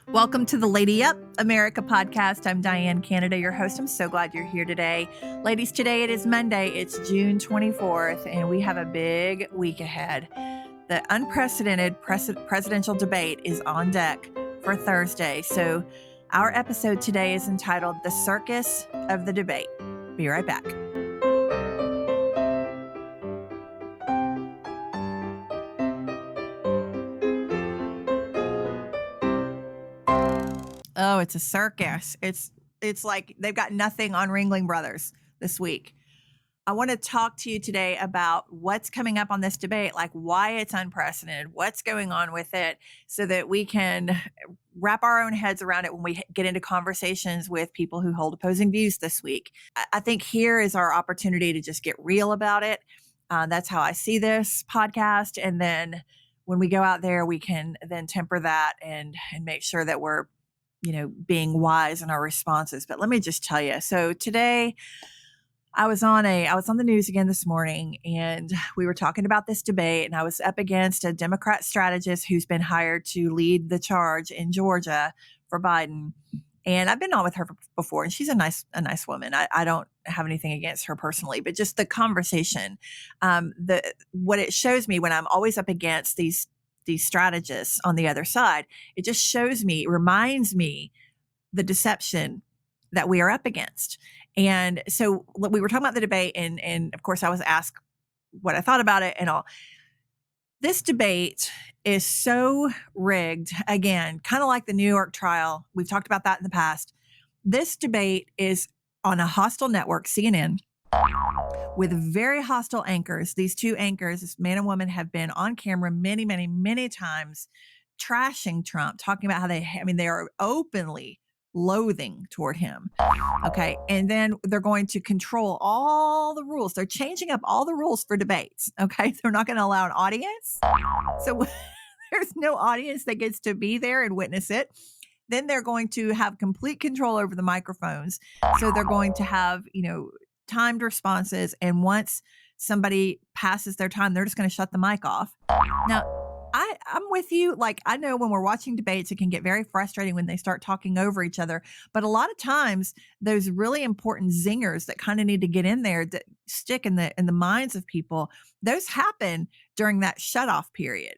Welcome to the Lady Up America podcast. I'm Diane Canada, your host. I'm so glad you're here today. Ladies, today it is Monday. It's June 24th, and we have a big week ahead. The unprecedented presidential debate is on deck for Thursday. So our episode today is entitled The Circus of the Debate. Be right back. Oh, it's a circus. It's like they've got nothing on Ringling Brothers this week. I want to talk to you today about what's coming up on this debate, like why it's unprecedented, what's going on with it, so that we can wrap our own heads around it when we get into conversations with people who hold opposing views this week. I think here is our opportunity to just get real about it. That's how I see this podcast. And then when we go out there, we can then temper that and make sure that we're being wise in our responses. But let me just tell you. So today I was on the news again this morning, and we were talking about this debate, and I was up against a Democrat strategist who's been hired to lead the charge in Georgia for Biden. And I've been on with her before, and she's a nice woman. I don't have anything against her personally, but just the conversation, what it shows me when I'm always up against these strategists on the other side, it just reminds me the deception that we are up against. And so we were talking about the debate, and of course I was asked what I thought about it and all. This debate is so rigged, again, kind of like the New York trial. We've talked about that in the past. This debate is on a hostile network, CNN, with very hostile anchors. These two anchors, this man and woman, have been on camera many, many, many times trashing Trump, talking about how they are openly loathing toward him. Okay. And then they're going to control all the rules. They're changing up all the rules for debates. Okay. They're not going to allow an audience. So there's no audience that gets to be there and witness it. Then they're going to have complete control over the microphones. So they're going to have, timed responses. And once somebody passes their time, they're just going to shut the mic off. Now, I'm with you. Like, I know when we're watching debates, it can get very frustrating when they start talking over each other. But a lot of times, those really important zingers that kind of need to get in there that stick in the minds of people, those happen during that shutoff period.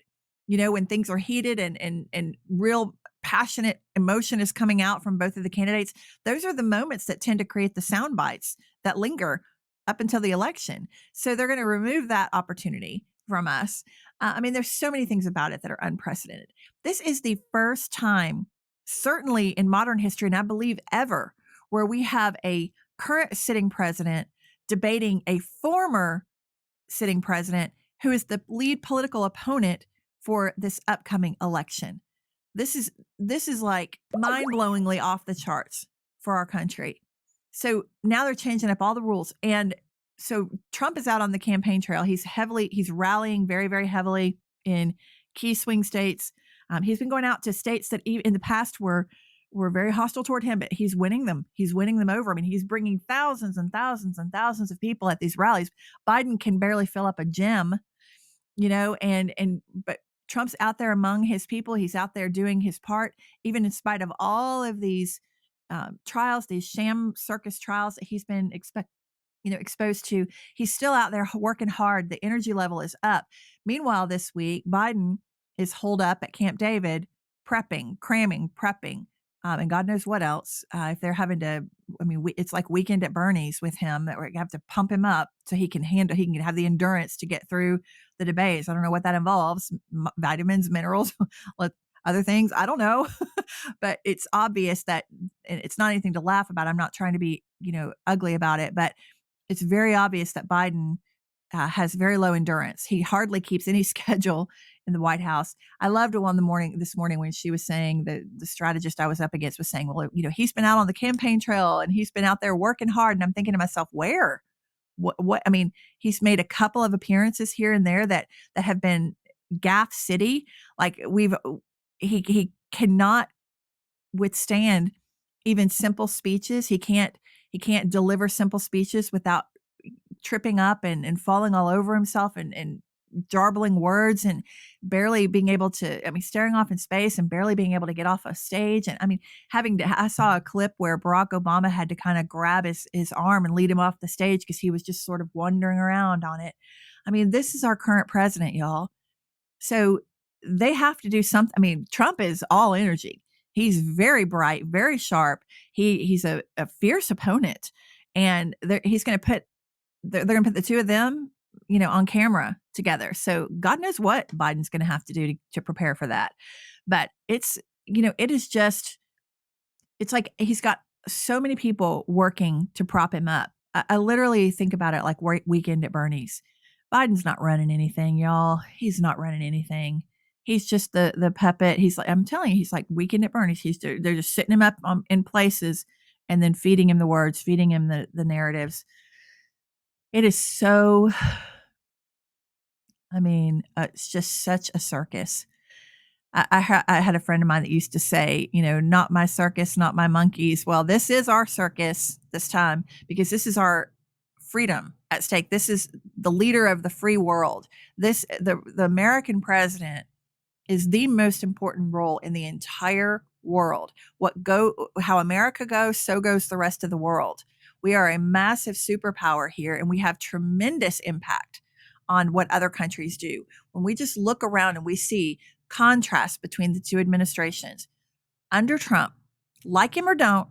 When things are heated and real passionate emotion is coming out from both of the candidates. Those are the moments that tend to create the sound bites that linger up until the election. So they're going to remove that opportunity from us. There's so many things about it that are unprecedented. This is the first time, certainly in modern history, and I believe ever, where we have a current sitting president debating a former sitting president who is the lead political opponent for this upcoming election. This is like mind-blowingly off the charts for our country. So now they're changing up all the rules. And so Trump is out on the campaign trail. He's rallying very, very heavily in key swing states. He's been going out to states that even in the past were very hostile toward him, but he's winning them. He's winning them over. He's bringing thousands and thousands and thousands of people at these rallies. Biden can barely fill up a gym, but Trump's out there among his people. He's out there doing his part, even in spite of all of these trials, these sham circus trials that he's been exposed to. He's still out there working hard. The energy level is up. Meanwhile, this week, Biden is holed up at Camp David, prepping, and God knows what else. If they're having to, it's like Weekend at Bernie's with him, that we have to pump him up so he can have the endurance to get through the debates. I don't know what that involves. Vitamins, minerals, other things. I don't know, but it's obvious that it's not anything to laugh about. I'm not trying to be, ugly about it, but it's very obvious that Biden has very low endurance. He hardly keeps any schedule in the White House. I loved this morning when she was saying the strategist I was up against was saying, well, he's been out on the campaign trail and he's been out there working hard. And I'm thinking to myself, where? What? He's made a couple of appearances here and there that have been Gaff City. Like he cannot withstand even simple speeches. He can't deliver simple speeches without tripping up and falling all over himself and jarbling words and barely being able to, staring off in space and barely being able to get off a stage. And I saw a clip where Barack Obama had to kind of grab his arm and lead him off the stage because he was just sort of wandering around on it. This is our current president, y'all. So they have to do something. Trump is all energy. He's very bright, very sharp. He's a fierce opponent, and he's going to put they're going to put the two of them, on camera together. So God knows what Biden's going to have to do to prepare for that. But it's it is just it's like he's got so many people working to prop him up. I literally think about it like Weekend at Bernie's. Biden's not running anything, y'all. He's not running anything. He's just the puppet. He's like, I'm telling you, he's like Weekend at Bernie's. They're just sitting him up in places and then feeding him the words, feeding him the narratives. It is so, it's just such a circus. I had a friend of mine that used to say, not my circus, not my monkeys. Well, this is our circus this time because this is our freedom at stake. This is the leader of the free world. The American president is the most important role in the entire world. How America goes, so goes the rest of the world. We are a massive superpower here, and we have tremendous impact on what other countries do. When we just look around and we see contrast between the two administrations under Trump, like him or don't,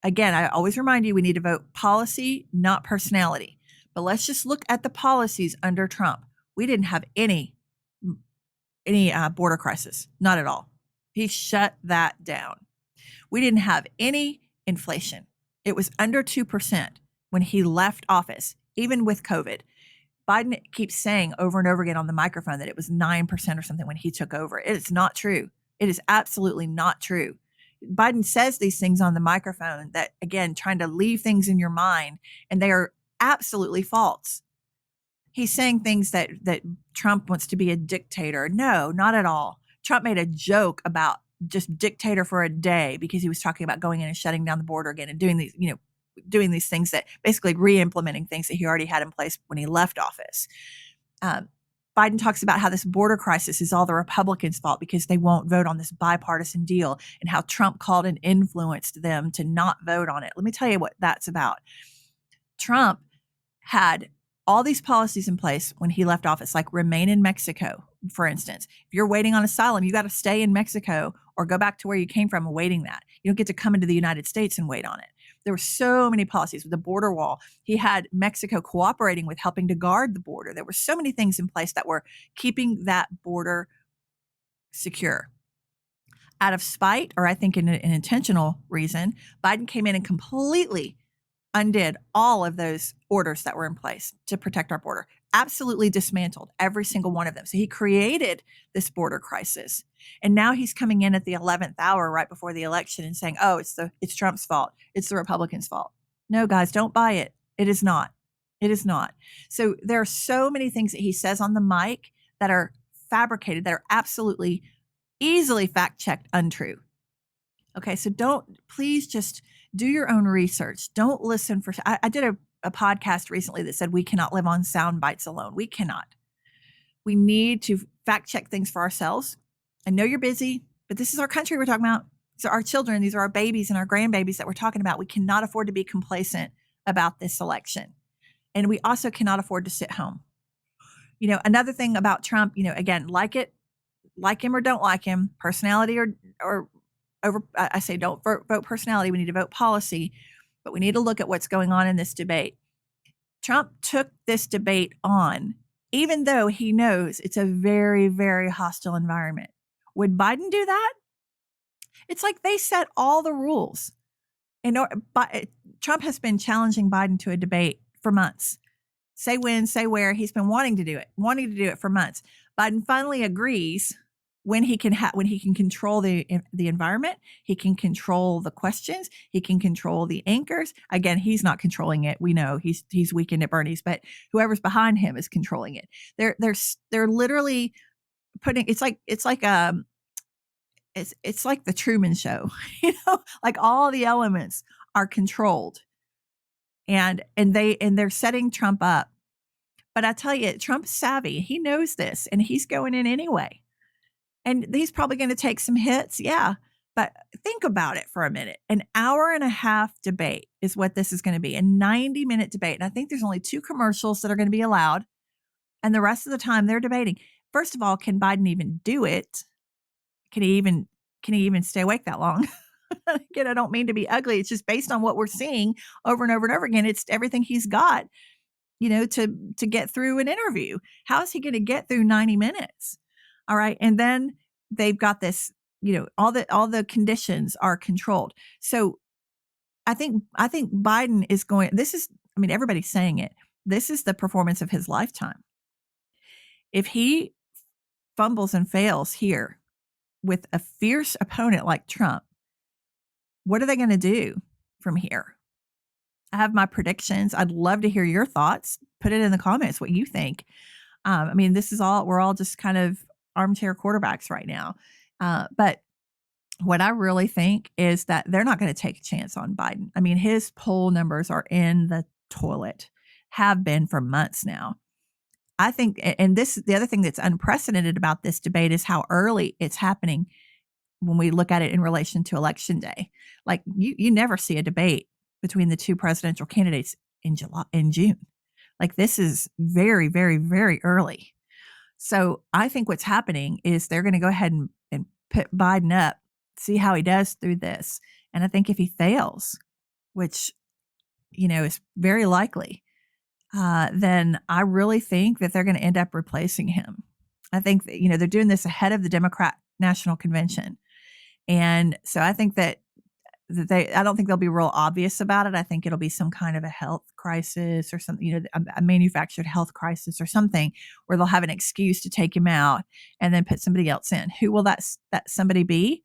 again, I always remind you, we need to vote policy, not personality. But let's just look at the policies under Trump. We didn't have any border crisis, not at all. He shut that down. We didn't have any inflation. It was under 2% when he left office, even with COVID. Biden keeps saying over and over again on the microphone that it was 9% or something when he took over. It is not true. It is absolutely not true. Biden says these things on the microphone that, again, trying to leave things in your mind, and they are absolutely false. He's saying things that Trump wants to be a dictator. No, not at all. Trump made a joke about just dictator for a day because he was talking about going in and shutting down the border again and doing these things that basically re-implementing things that he already had in place when he left office. Biden talks about how this border crisis is all the Republicans' fault because they won't vote on this bipartisan deal and how Trump called and influenced them to not vote on it. Let me tell you what that's about. Trump had all these policies in place when he left office, like remain in Mexico, for instance. If you're waiting on asylum, you got to stay in Mexico or go back to where you came from awaiting that. You don't get to come into the United States and wait on it. There were so many policies with the border wall. He had Mexico cooperating with helping to guard the border. There were so many things in place that were keeping that border secure. Out of spite, or I think an intentional reason, Biden came in and completely undid all of those orders that were in place to protect our border, absolutely dismantled every single one of them. So he created this border crisis. And now he's coming in at the 11th hour right before the election and saying, oh, it's Trump's fault. It's the Republicans' fault. No, guys, don't buy it. It is not. It is not. So there are so many things that he says on the mic that are fabricated, that are absolutely easily fact-checked untrue. Okay, so please just do your own research. Don't listen for, I did a podcast recently that said we cannot live on sound bites alone. We cannot. We need to fact check things for ourselves. I know you're busy, but this is our country we're talking about. These are our children. These are our babies and our grandbabies that we're talking about. We cannot afford to be complacent about this election. And we also cannot afford to sit home. Another thing about Trump, again, like him or don't like him, personality or over, I say don't vote personality. We need to vote policy, but we need to look at what's going on in this debate. Trump took this debate on, even though he knows it's a very, very hostile environment. Would Biden do that? It's like they set all the rules. Trump has been challenging Biden to a debate for months. Say when, say where. He's been wanting to do it for months. Biden finally agrees when he can control the environment, he can control the questions, he can control the anchors. Again, he's not controlling it. We know he's Weekend at Bernie's, but whoever's behind him is controlling it. They're literally putting it's like the Truman Show, like all the elements are controlled, and they're setting Trump up But I tell you, Trump's savvy. He knows this, and he's going in anyway. And he's probably going to take some hits. Yeah. But think about it for a minute. An hour and a half debate is what this is going to be, a 90-minute debate. And I think there's only 2 commercials that are going to be allowed. And the rest of the time they're debating. First of all, can Biden even do it? Can he even stay awake that long? Again, I don't mean to be ugly. It's just based on what we're seeing over and over and over again. It's everything he's got, to get through an interview. How is he going to get through 90 minutes? All right. And then they've got this, all the conditions are controlled. So I think Biden is going, everybody's saying it. This is the performance of his lifetime. If he fumbles and fails here with a fierce opponent like Trump, what are they going to do from here? I have my predictions. I'd love to hear your thoughts. Put it in the comments what you think. We're all just kind of armchair quarterbacks right now. But what I really think is that they're not going to take a chance on Biden. I mean, his poll numbers are in the toilet, have been for months now. I think, and the other thing that's unprecedented about this debate is how early it's happening when we look at it in relation to election day. Like you never see a debate between the 2 presidential candidates in June. Like this is very, very, very early. So I think what's happening is they're going to go ahead and put Biden up, see how he does through this. And I think if he fails, which, is very likely, then I really think that they're going to end up replacing him. I think that, they're doing this ahead of the Democrat National Convention. And so I think that I don't think they'll be real obvious about it. I think it'll be some kind of a health crisis or something, a manufactured health crisis or something where they'll have an excuse to take him out and then put somebody else in. Who will that somebody be?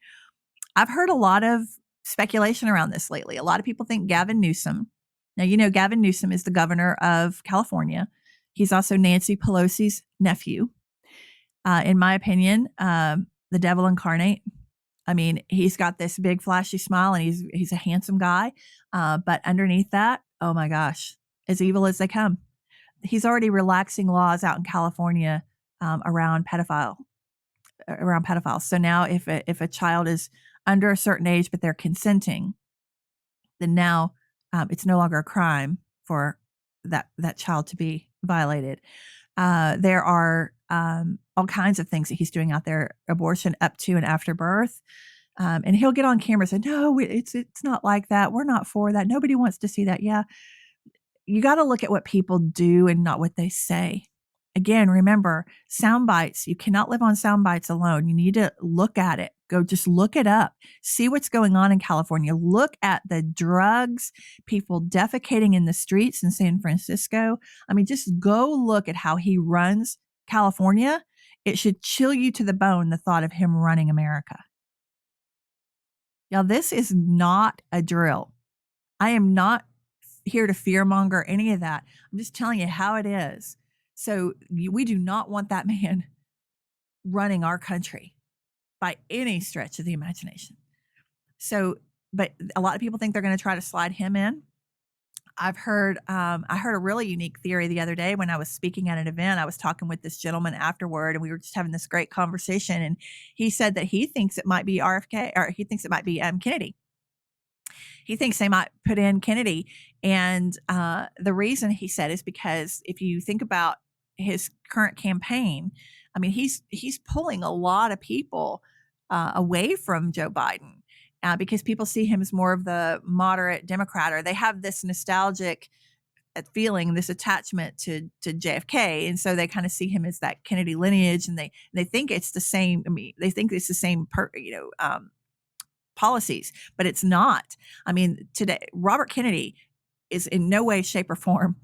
I've heard a lot of speculation around this lately. A lot of people think Gavin Newsom. Now, Gavin Newsom is the governor of California. He's also Nancy Pelosi's nephew. In my opinion, the devil incarnate. I mean, he's got this big flashy smile and he's a handsome guy. But underneath that, oh my gosh, as evil as they come. He's already relaxing laws out in California around pedophiles. So now if a child is under a certain age, but they're consenting, then now it's no longer a crime for that child to be violated. There are all kinds of things that he's doing out there, abortion up to and after birth. And he'll get on camera and say, no, it's not like that. We're not for that. Nobody wants to see that. Yeah. You got to look at what people do and not what they say. Again, remember, sound bites. You cannot live on sound bites alone. You need to look at it. Go just look it up. See what's going on in California. Look at the drugs, people defecating in the streets in San Francisco. I mean, just go look at how he runs California. It should chill you to the bone, the thought of him running America. Now, this is not a drill. I am not here to fearmonger any of that. I'm just telling you how it is. So we do not want that man running our country by any stretch of the imagination. So, but a lot of people think they're going to try to slide him in. I heard a really unique theory the other day when I was speaking at an event. I was talking with this gentleman afterward, and we were just having this great conversation. And he said that he thinks it might be RFK, or he thinks it might be Kennedy. He thinks they might put in Kennedy. And the reason he said is because if you think about his current campaign, I mean, he's pulling a lot of people away from Joe Biden because people see him as more of the moderate Democrat, or they have this nostalgic feeling, this attachment to JFK, and so they kind of see him as that Kennedy lineage, and they think it's the same. I mean, they think it's the same policies, but it's not. I mean, today Robert Kennedy is in no way, shape, or form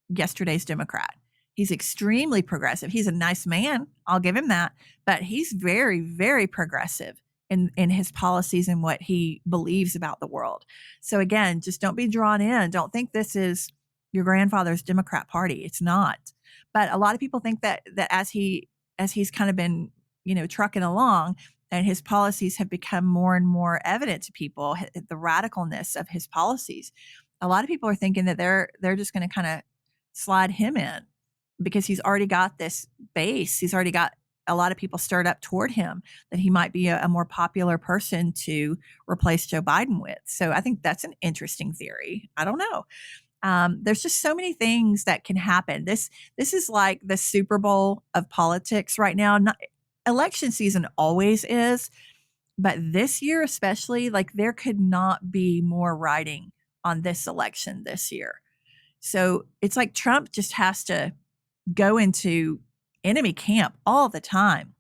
yesterday's Democrat. He's extremely progressive. He's a nice man. I'll give him that. But he's very, very progressive in his policies and what he believes about the world. So again, just don't be drawn in. Don't think this is your grandfather's Democrat Party. It's not. But a lot of people think that as he's kind of been, trucking along, and his policies have become more and more evident to people, the radicalness of his policies. A lot of people are thinking that they're just going to kind of slide him in. because he's already got this base. He's already got a lot of people stirred up toward him that he might be a more popular person to replace Joe Biden with. So I think that's an interesting theory. I don't know. There's just so many things that can happen. This is like the Super Bowl of politics right now. Election season always is, but this year especially, like there could not be more riding on this election this year. So it's like Trump just has to go into enemy camp all the time,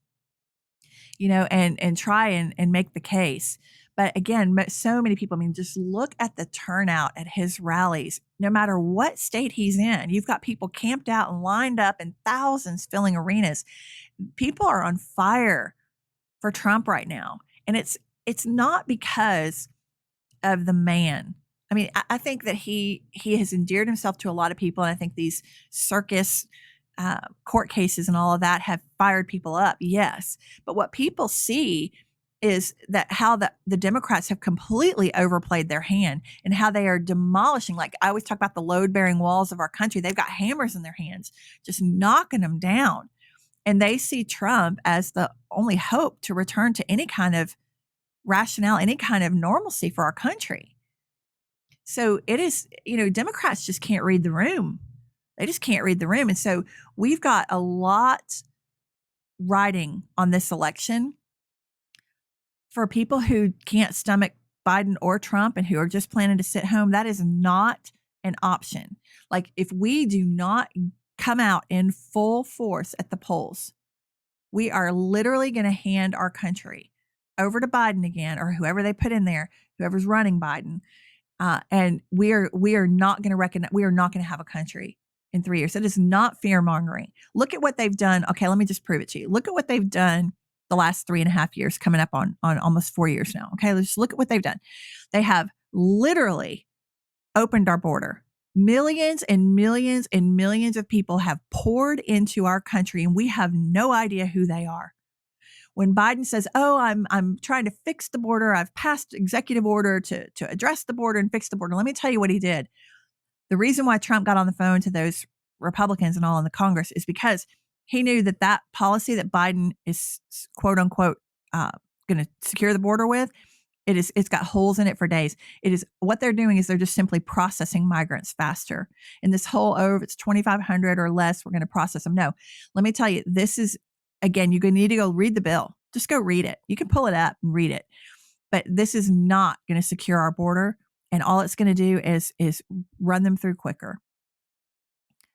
and try and make the case. But again, so many people, I mean, just look at the turnout at his rallies, no matter what state he's in. You've got people camped out and lined up in thousands filling arenas. People are on fire for Trump right now. And it's not because of the man. I mean, I think that he has endeared himself to a lot of people. And I think these circus court cases and all of that have fired people up. Yes. But what people see is that how the Democrats have completely overplayed their hand and how they are demolishing. Like I always talk about the load bearing walls of our country. They've got hammers in their hands, just knocking them down. And they see Trump as the only hope to return to any kind of rationale, any kind of normalcy for our country. So it is, Democrats just can't read the room. They just can't read the room. And so we've got a lot riding on this election for people who can't stomach Biden or Trump and who are just planning to sit home. That is not an option. Like if we do not come out in full force at the polls, we are literally going to hand our country over to Biden again, or whoever they put in there, whoever's running Biden. And we are not going to recognize, we are not going to have a country in 3 years. It is not fear mongering. Look at what they've done. Okay, let me just prove it to you. Look at what they've done the last 3.5 years, coming up on almost 4 years now. Okay, let's look at what they've done. They have literally opened our border. Millions and millions and millions of people have poured into our country, and we have no idea who they are. When Biden says, "Oh, I'm trying to fix the border. I've passed executive order to address the border and fix the border." Let me tell you what he did. The reason why Trump got on the phone to those Republicans and all in the Congress is because he knew that policy that Biden is quote unquote going to secure the border with, it's got holes in it for days. It is what they're doing is they're just simply processing migrants faster. And this whole, if it's 2,500 or less, we're going to process them. No, let me tell you, this is, again, you're going to need to go read the bill. Just go read it. You can pull it up and read it. But this is not going to secure our border. And all it's going to do is run them through quicker.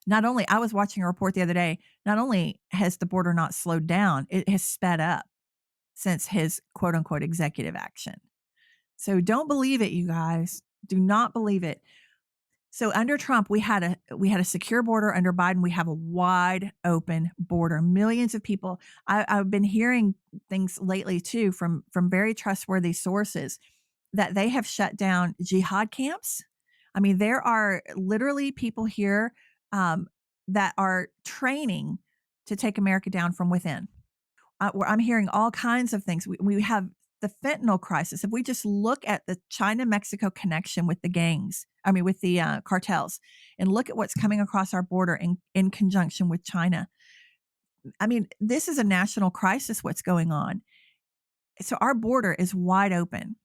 Not only, I was watching a report the other day, not only has the border not slowed down, it has sped up since his quote unquote executive action. So don't believe it, you guys. Do not believe it. So under Trump, we had a secure border. Under Biden, we have a wide open border. Millions of people. I've been hearing things lately too from very trustworthy sources that they have shut down jihad camps. I mean, there are literally people here that are training to take America down from within. I'm hearing all kinds of things. We have the fentanyl crisis. If we just look at the China-Mexico connection with the gangs, with the cartels, and look at what's coming across our border in conjunction with China. I mean, this is a national crisis, what's going on. So our border is wide open,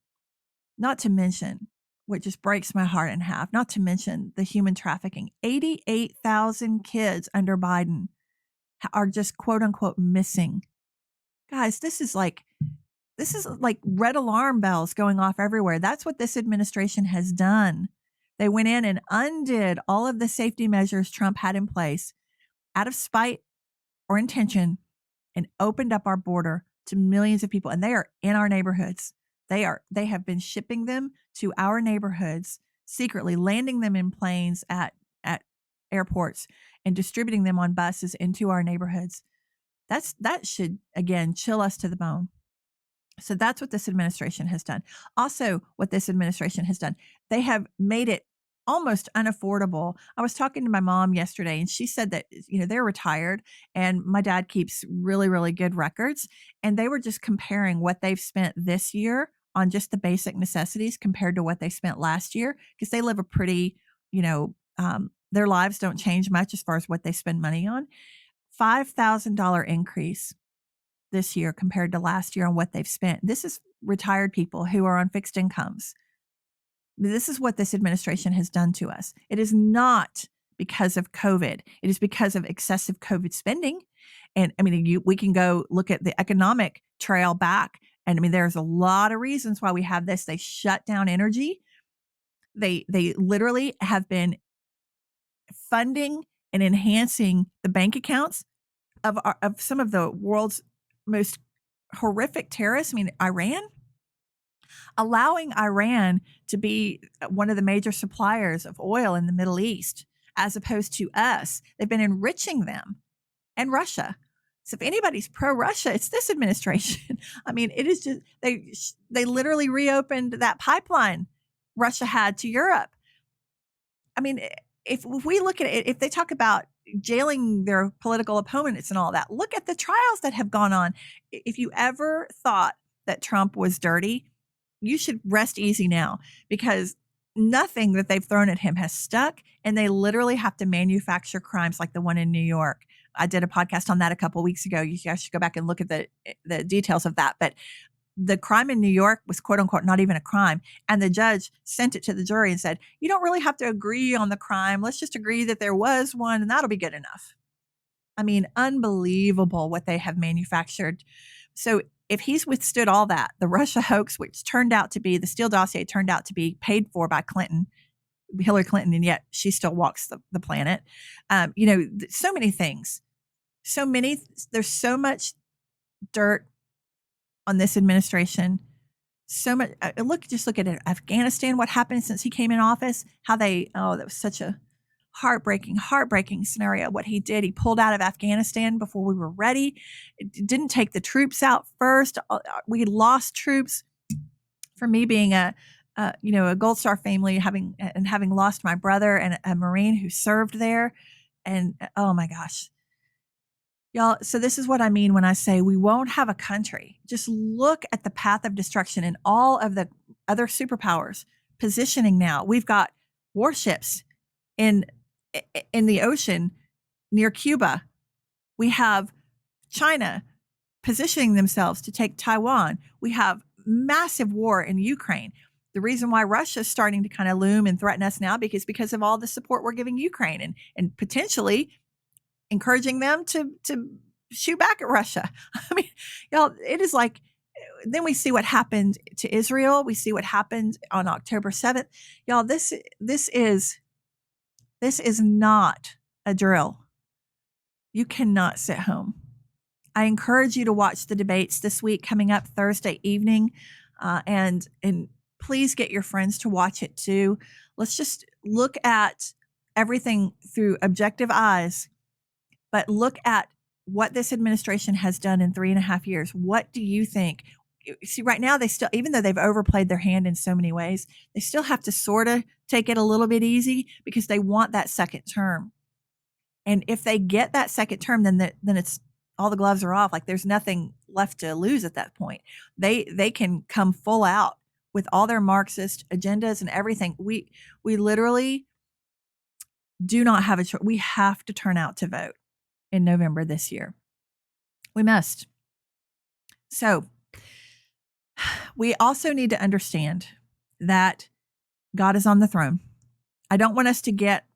not to mention what just breaks my heart in half, not to mention the human trafficking. 88,000 kids under Biden are just quote unquote missing. Guys, this is like red alarm bells going off everywhere. That's what this administration has done. They went in and undid all of the safety measures Trump had in place out of spite or intention and opened up our border to millions of people. And they are in our neighborhoods. They have been shipping them to our neighborhoods secretly, landing them in planes at airports and distributing them on buses into our neighborhoods. That should, again, chill us to the bone. So that's what this administration has done. Also, what this administration has done, they have made it almost unaffordable. I was talking to my mom yesterday, and she said that, they're retired, and my dad keeps really, really good records. And they were just comparing what they've spent this year on just the basic necessities compared to what they spent last year, because they live a pretty, their lives don't change much as far as what they spend money on. $5,000 increase this year compared to last year on what they've spent. This is retired people who are on fixed incomes. This is what this administration has done to us. It is not because of COVID. It is because of excessive COVID spending. And I mean, we can go look at the economic trail back. And I mean, there's a lot of reasons why we have this. They shut down energy. They literally have been funding and enhancing the bank accounts of some of the world's most horrific terrorists. I mean, Iran, allowing Iran to be one of the major suppliers of oil in the Middle East, as opposed to us. They've been enriching them, and Russia. So if anybody's pro-Russia, it's this administration. I mean, it is just, they literally reopened that pipeline Russia had to Europe. I mean, if we look at it, if they talk about jailing their political opponents and all that, look at the trials that have gone on. If you ever thought that Trump was dirty, you should rest easy now, because nothing that they've thrown at him has stuck, and they literally have to manufacture crimes like the one in New York. I did a podcast on that a couple of weeks ago. You guys should go back and look at the details of that. But the crime in New York was, quote unquote, not even a crime. And the judge sent it to the jury and said, you don't really have to agree on the crime. Let's just agree that there was one, and that'll be good enough. I mean, unbelievable what they have manufactured. So if he's withstood all that, the Russia hoax, which turned out to be, the Steele dossier turned out to be paid for by Hillary Clinton, and yet she still walks the planet. So many things. There's so much dirt on this administration. So much. Just look at it. Afghanistan, what happened since he came in office, that was such a heartbreaking scenario. What he did, he pulled out of Afghanistan before we were ready. It didn't take the troops out first. We lost troops. For me, being a Gold Star family, having lost my brother and a Marine who served there, and oh my gosh, y'all. So this is what I mean when I say we won't have a country. Just look at the path of destruction and all of the other superpowers positioning now. We've got warships in the ocean near Cuba. We have China positioning themselves to take Taiwan. We have massive war in Ukraine. The reason why Russia is starting to kind of loom and threaten us now because of all the support we're giving Ukraine and potentially encouraging them to shoot back at Russia. I mean, y'all, it is like, then we see what happened to Israel. We see what happened on October 7th. Y'all, this is not a drill. You cannot sit home. I encourage you to watch the debates this week coming up Thursday evening, and please get your friends to watch it too. Let's just look at everything through objective eyes, but look at what this administration has done in 3.5 years. What do you think? See, right now, they still, even though they've overplayed their hand in so many ways, they still have to sort of take it a little bit easy because they want that second term. And if they get that second term, then it's all the gloves are off. Like there's nothing left to lose at that point. They can come full out with all their Marxist agendas and everything. We literally do not have a choice. We have to turn out to vote in November this year. We must. So we also need to understand that God is on the throne. I don't want us to get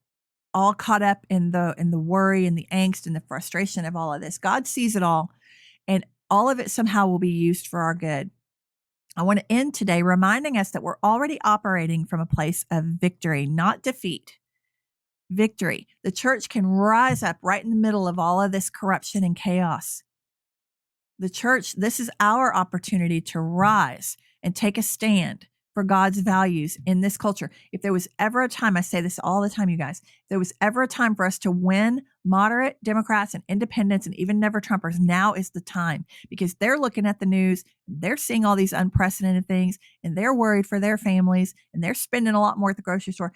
all caught up in the worry and the angst and the frustration of all of this. God sees it all, and all of it somehow will be used for our good. I want to end today reminding us that we're already operating from a place of victory, not defeat. Victory. The church can rise up right in the middle of all of this corruption and chaos. The church, this is our opportunity to rise and take a stand for God's values in this culture. If there was ever a time, I say this all the time, you guys, if there was ever a time for us to win moderate Democrats and independents and even never Trumpers, now is the time, because they're looking at the news, they're seeing all these unprecedented things, and they're worried for their families, and they're spending a lot more at the grocery store.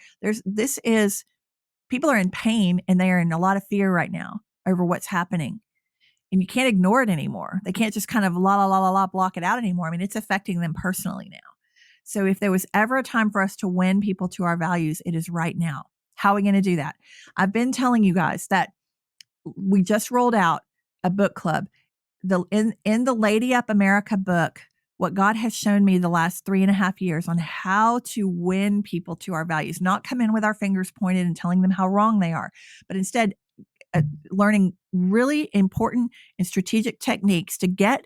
People are in pain, and they are in a lot of fear right now over what's happening. And you can't ignore it anymore. They can't just kind of block it out anymore. I mean, it's affecting them personally now. So if there was ever a time for us to win people to our values, it is right now. How are we going to do that? I've been telling you guys that we just rolled out a book club. In the Lady Up America book, what God has shown me the last 3.5 years on how to win people to our values, not come in with our fingers pointed and telling them how wrong they are, but instead learning really important and strategic techniques to get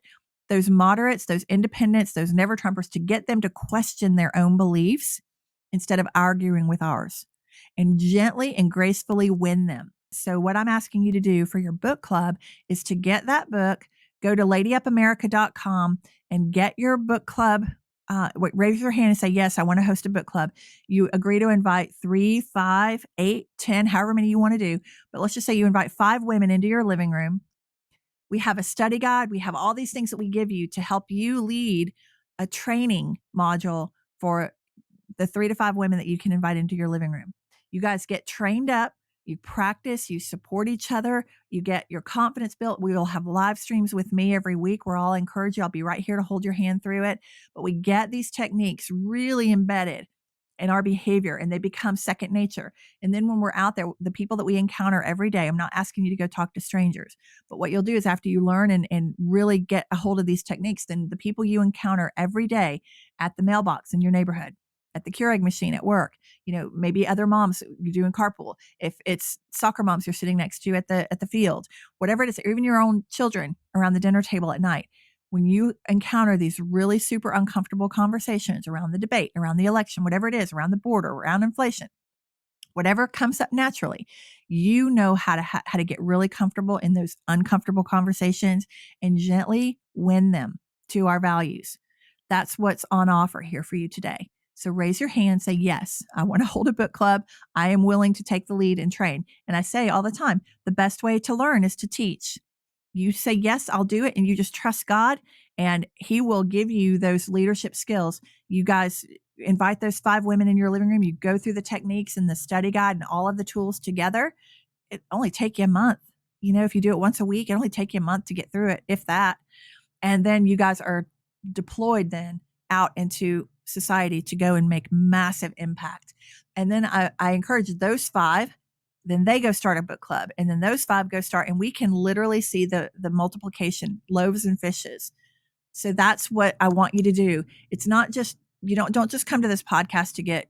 those moderates, those independents, those never Trumpers, to get them to question their own beliefs instead of arguing with ours, and gently and gracefully win them. So what I'm asking you to do for your book club is to get that book, go to ladyupamerica.com and get your book club. Raise your hand and say, yes, I want to host a book club. You agree to invite 3, 5, 8, 10, however many you want to do. But let's just say you invite 5 women into your living room. We have a study guide. We have all these things that we give you to help you lead a training module for the 3 to 5 women that you can invite into your living room. You guys get trained up. You practice, you support each other, you get your confidence built. We will have live streams with me every week where I'll encourage you. I'll be right here to hold your hand through it. But we get these techniques really embedded in our behavior and they become second nature. And then when we're out there, the people that we encounter every day, I'm not asking you to go talk to strangers, but what you'll do is after you learn and really get a hold of these techniques, then the people you encounter every day at the mailbox in your neighborhood, at the Keurig machine at work, maybe other moms you're doing carpool. If it's soccer moms you're sitting next to at the field, whatever it is, or even your own children around the dinner table at night, when you encounter these really super uncomfortable conversations around the debate, around the election, whatever it is, around the border, around inflation, whatever comes up naturally, you know how to get really comfortable in those uncomfortable conversations and gently win them to our values. That's what's on offer here for you today. So raise your hand, say, yes, I want to hold a book club. I am willing to take the lead and train. And I say all the time, the best way to learn is to teach. You say, yes, I'll do it. And you just trust God and he will give you those leadership skills. You guys invite those 5 women in your living room. You go through the techniques and the study guide and all of the tools together. It only take you a month. If you do it once a week, it only take you a month to get through it, if that. And then you guys are deployed then out into society to go and make massive impact. And then I encourage those 5, then they go start a book club. And then those 5 go start, and we can literally see the multiplication, loaves and fishes. So that's what I want you to do. It's not just, don't just come to this podcast to get,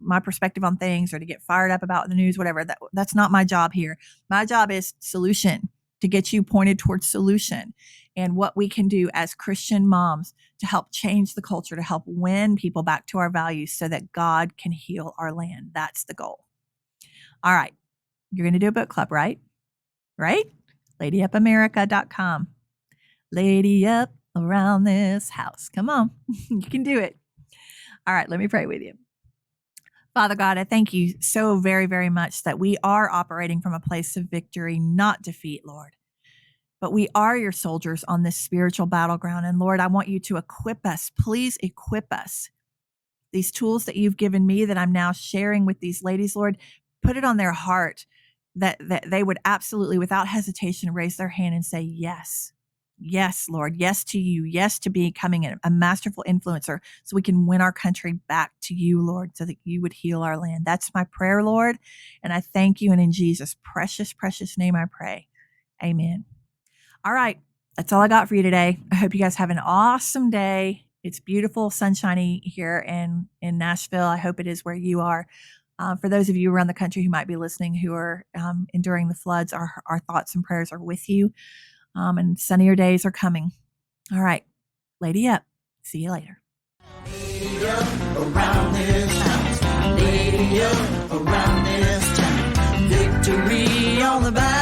my perspective on things or to get fired up about the news, whatever. That's not my job here. My job is solution, to get you pointed towards solution and what we can do as Christian moms to help change the culture, to help win people back to our values so that God can heal our land. That's the goal. All right. You're going to do a book club, right? Right? LadyUpAmerica.com. Lady up around this house. Come on. You can do it. All right. Let me pray with you. Father God, I thank you so very, very much that we are operating from a place of victory, not defeat, Lord. But we are your soldiers on this spiritual battleground. And Lord, I want you to equip us. Please equip us. These tools that you've given me that I'm now sharing with these ladies, Lord, put it on their heart that they would absolutely, without hesitation, raise their hand and say, yes. Yes, Lord. Yes to you. Yes to becoming a masterful influencer so we can win our country back to you, Lord, so that you would heal our land. That's my prayer, Lord. And I thank you. And in Jesus' precious, precious name I pray. Amen. All right. That's all I got for you today. I hope you guys have an awesome day. It's beautiful, sunshiny here in Nashville. I hope it is where you are. For those of you around the country who might be listening who are enduring the floods, our thoughts and prayers are with you. And sunnier days are coming. All right. Lady up. See you later. Lady up around this town. Lady up around this town. Victory on the back.